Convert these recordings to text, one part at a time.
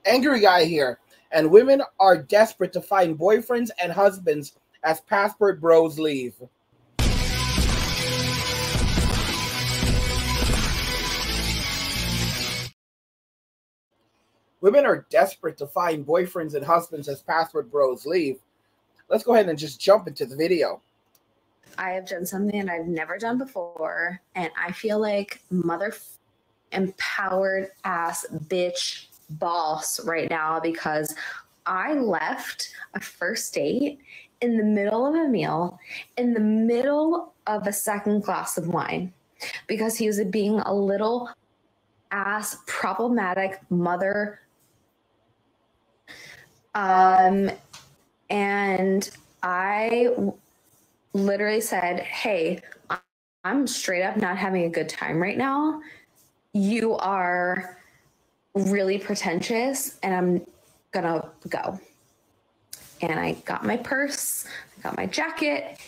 Angry guy here. And women are desperate to find boyfriends and husbands as passport bros leave. Women are desperate to find boyfriends and husbands as passport bros leave. Let's go ahead and just jump into the video. I have done something that I've never done before, and I feel like mother empowered ass bitch boss right now because I left a first date in the middle of a meal, in the middle of a second glass of wine, because he was being a little ass problematic mother. And I literally said, hey, I'm straight up not having a good time right now. You are really pretentious, and I'm gonna go. And I got my purse, I got my jacket,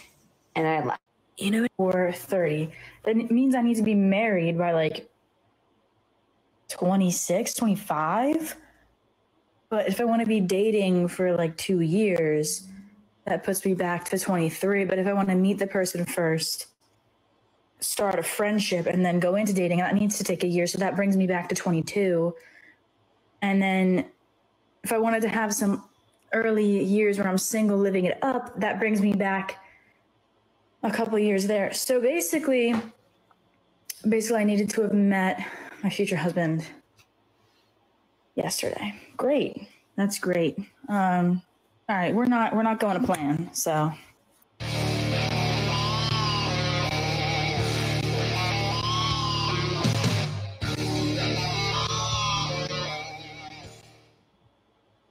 and I left. You know, or 30. That means I need to be married by like 26, 25. But if I want to be dating for like 2 years, that puts me back to 23. But if I want to meet the person first, start a friendship, and then go into dating, that needs to take a year. So that brings me back to 22. And then if I wanted to have some early years where I'm single, living it up, that brings me back a couple years there. So basically I needed to have met my future husband yesterday. Great. That's great. All right, we're not going to plan, so.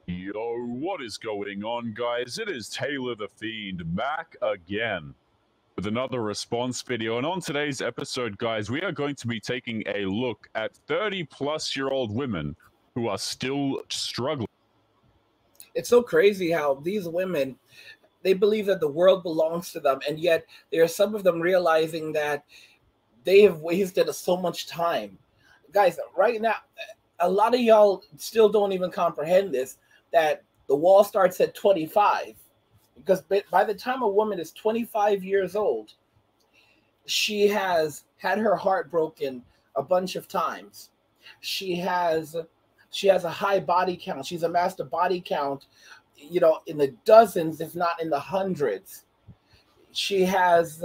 Yo, what is going on, guys? It is Taylor the Fiend back again with another response video. And on today's episode, guys, we are going to be taking a look at 30-plus-year-old women who are still struggling. It's so crazy how these women, they believe that the world belongs to them, and yet there are some of them realizing that they have wasted so much time. Guys, right now, a lot of y'all still don't even comprehend this, that the wall starts at 25. Because by the time a woman is 25 years old, she has had her heart broken a bunch of times. She has a high body count. She's amassed a body count, you know, in the dozens, if not in the hundreds. She has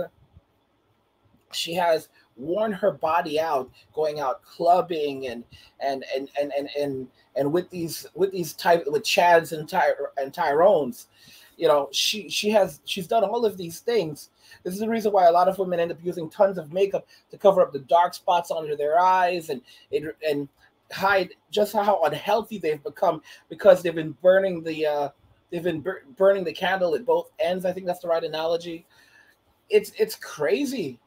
worn her body out, going out clubbing and with Chads and Tyrones. You know, she's done all of these things. This is the reason why a lot of women end up using tons of makeup to cover up the dark spots under their eyes and hide just how unhealthy they've become, because they've been burning the candle at both ends. I think that's the right analogy. It's crazy.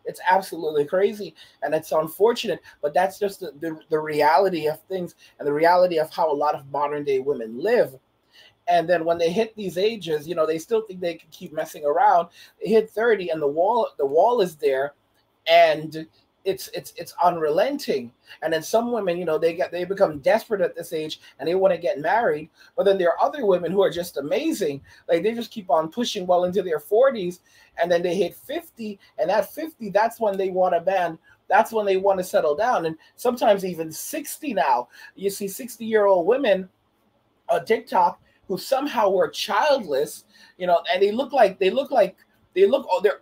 It's absolutely crazy, and it's unfortunate, but that's just the reality of things and the reality of how a lot of modern day women live. And then when they hit these ages, you know, they still think they can keep messing around. They hit 30 and the wall is there, and it's unrelenting. And then some women, you know, they become desperate at this age and they want to get married. But then there are other women who are just amazing. Like, they just keep on pushing well into their 40s, and then they hit 50, and at 50, that's when they want a man. That's when they want to settle down. And sometimes even 60 now. You see 60-year-old women on TikTok who somehow were childless, you know, and they're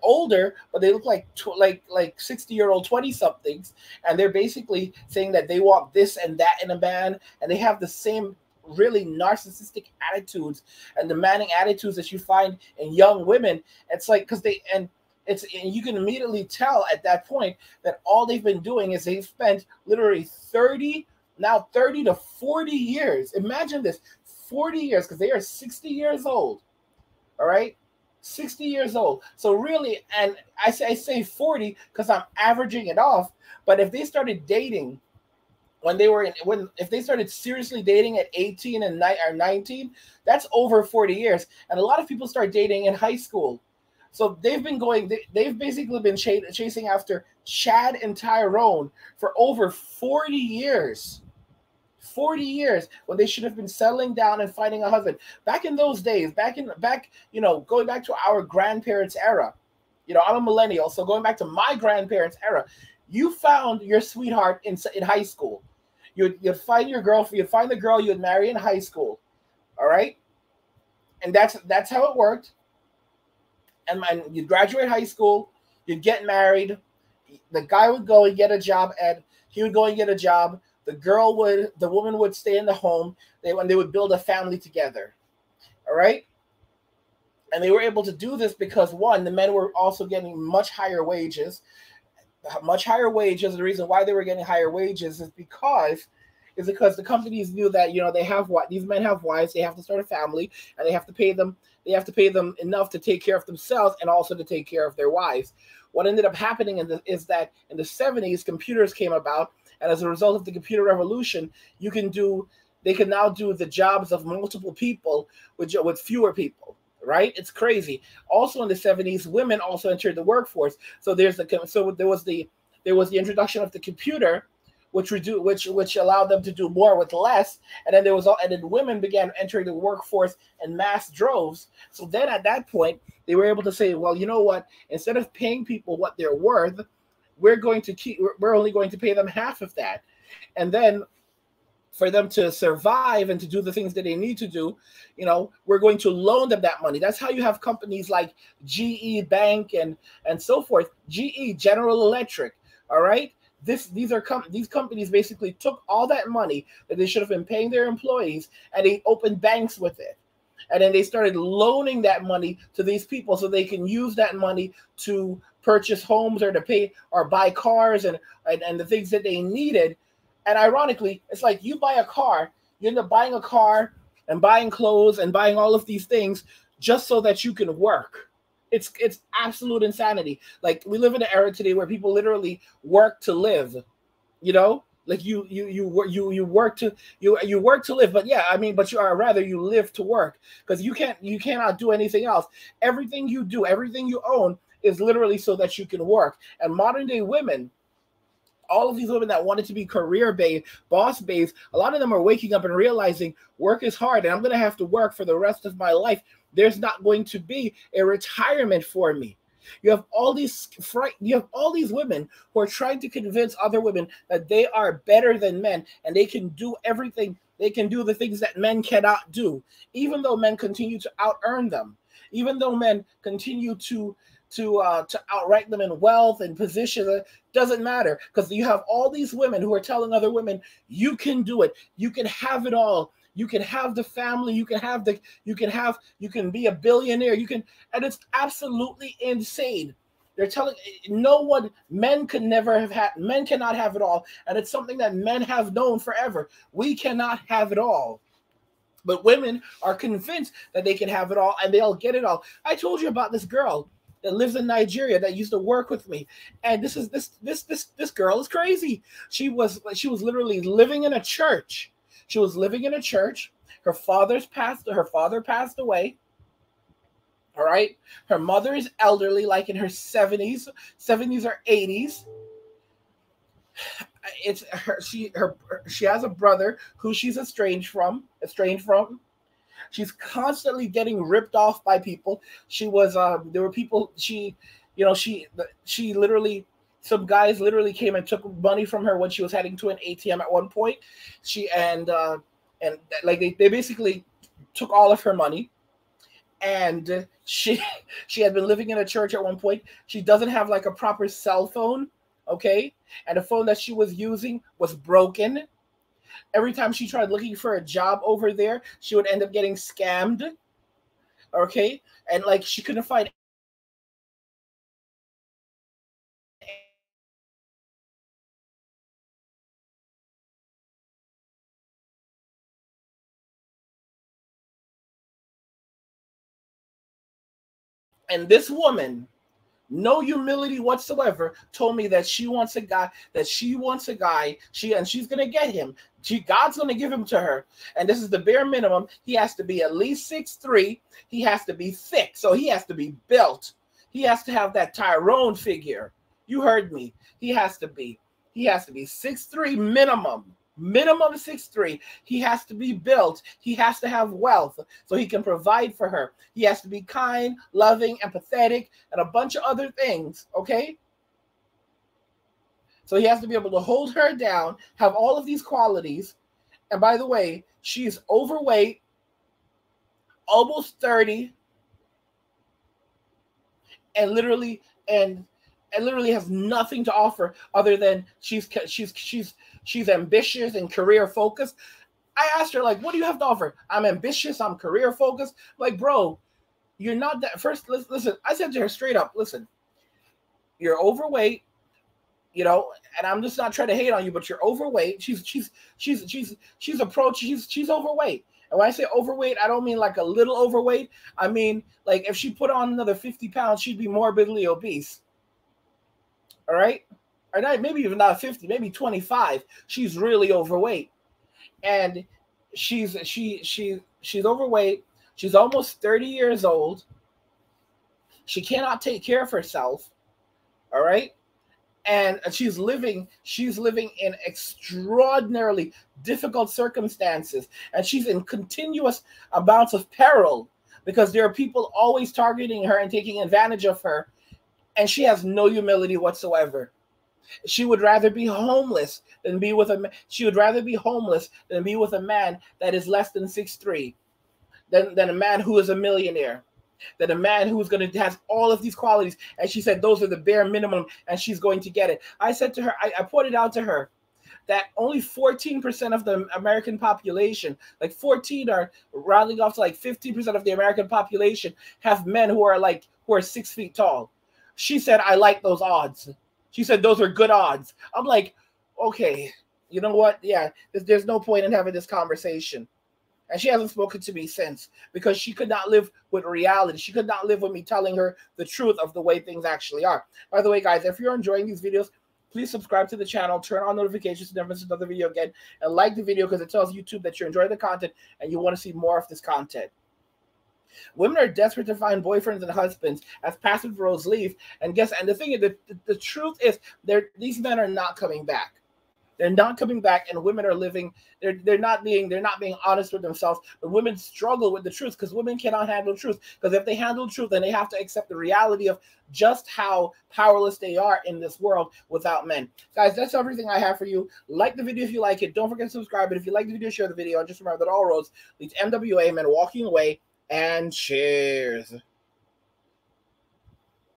older, but they look like 60-year-old 20-somethings, and they're basically saying that they want this and that in a man, and they have the same really narcissistic attitudes and demanding attitudes that you find in young women. It's like, because and you can immediately tell at that point that all they've been doing is they've spent literally 30 to 40 years. Imagine this. 40 years, because they are 60 years old. All right, 60 years old. So really, and I say 40 because I'm averaging it off. But if they started dating if they started seriously dating at 18 or 19, that's over 40 years. And a lot of people start dating in high school. So they've basically been chasing after Chad and Tyrone for over 40 years. 40 years when they should have been settling down and finding a husband. Back in those days, going back to our grandparents' era, I'm a millennial, so going back to my grandparents' era, you found your sweetheart in high school. You'd find your girlfriend, you'd find the girl you'd marry in high school, all right? And that's how it worked. And you'd graduate high school, you'd get married, the guy would go and get a job, he would go and get a job, the woman would stay in the home, they would build a family together, all right? And they were able to do this because, one, the men were also getting much higher wages. The reason why they were getting higher wages is because the companies knew that, these men have wives, they have to start a family, and they have to pay them enough to take care of themselves and also to take care of their wives. What ended up happening is that in the 70s, computers came about, and as a result of the computer revolution, they can now do the jobs of multiple people with fewer people. Right? It's crazy. Also in the 70s, women also entered the workforce. So there was the introduction of the computer, which allowed them to do more with less. And then women began entering the workforce in mass droves. So then at that point, they were able to say, well, you know what? Instead of paying people what they're worth, we're only going to pay them half of that. And then for them to survive and to do the things that they need to do, we're going to loan them that money. That's how you have companies like GE Bank and so forth. GE, General Electric, all right? These companies basically took all that money that they should have been paying their employees, and they opened banks with it. And then they started loaning that money to these people so they can use that money to purchase homes or to pay or buy cars and the things that they needed. And ironically, it's like you buy a car, you end up buying a car and buying clothes and buying all of these things just so that you can work. It's absolute insanity. Like, we live in an era today where people literally work to live, like you work to live. But yeah, I mean, but you live to work, because you cannot do anything else. Everything you do, everything you own is literally so that you can work. And modern day women, all of these women that wanted to be career-based, boss-based, a lot of them are waking up and realizing work is hard and I'm going to have to work for the rest of my life. There's not going to be a retirement for me. You have all these women who are trying to convince other women that they are better than men and they can do everything. They can do the things that men cannot do, even though men continue to out-earn them, even though men continue to outrank them in wealth and position. It doesn't matter, because you have all these women who are telling other women, you can do it, you can have it all, you can have the family, you can be a billionaire, and it's absolutely insane. They're telling men cannot have it all, and it's something that men have known forever. We cannot have it all. But women are convinced that they can have it all and they'll get it all. I told you about this girl that lives in Nigeria that used to work with me, and this girl is crazy. She was literally living in a church. She was living in a church. Her father passed away. All right. Her mother is elderly, like in her 70s or 80s. She has a brother who she's estranged from. She's constantly getting ripped off by people. There were people, some guys literally came and took money from her when she was heading to an ATM at one point. They basically took all of her money. And she had been living in a church at one point. She doesn't have like a proper cell phone, okay? And the phone that she was using was broken. Every time she tried looking for a job over there, she would end up getting scammed, okay? And like, she couldn't find and this woman, no humility whatsoever, told me that she wants a guy, and she's gonna get him. God's gonna give him to her, and this is the bare minimum. He has to be at least 6'3". He has to be thick, so he has to be built. He has to have that Tyrone figure. You heard me. He has to be 6'3" minimum. minimum 6'3". He has to be built. He has to have wealth so he can provide for her. He has to be kind, loving, empathetic, and a bunch of other things, okay? So he has to be able to hold her down, have all of these qualities. And by the way, she's overweight, almost 30, and literally has nothing to offer other than she's ambitious and career focused. I asked her, like, what do you have to offer? I'm ambitious, I'm career focused. Like, bro, you're not that. First, listen, I said to her straight up, listen, you're overweight, you know, and I'm just not trying to hate on you, but you're overweight. She's overweight. And when I say overweight, I don't mean like a little overweight. I mean, like, if she put on another 50 pounds, she'd be morbidly obese. All right? Or not, maybe even not 50, maybe 25. She's really overweight. And she's overweight. She's almost 30 years old. She cannot take care of herself. All right? And she's living in extraordinarily difficult circumstances, and she's in continuous amounts of peril because there are people always targeting her and taking advantage of her, and she has no humility whatsoever. She would rather be homeless than be with a man that is less than 6'3", than a man who is a millionaire. That a man who's going to have all of these qualities, and she said those are the bare minimum, and she's going to get it. I said to her, I pointed out to her that only 14% of the American population, like 14 are rounding off to like 15% of the American population, have men who are 6 feet tall. She said, I like those odds. She said those are good odds. I'm like, okay, you know what? Yeah, there's no point in having this conversation. And she hasn't spoken to me since because she could not live with reality. She could not live with me telling her the truth of the way things actually are. By the way, guys, if you're enjoying these videos, please subscribe to the channel, turn on notifications to never miss another video again, and like the video because it tells YouTube that you're enjoying the content and you want to see more of this content. Women are desperate to find boyfriends and husbands as passive roles leave. And the thing is, the truth is, these men are not coming back. They're not coming back, and women are living. They're not being honest with themselves. But women struggle with the truth because women cannot handle truth. Because if they handle truth, then they have to accept the reality of just how powerless they are in this world without men. Guys, that's everything I have for you. Like the video if you like it. Don't forget to subscribe. And if you like the video, share the video. And just remember that all roads lead to MWA, men walking away. And cheers.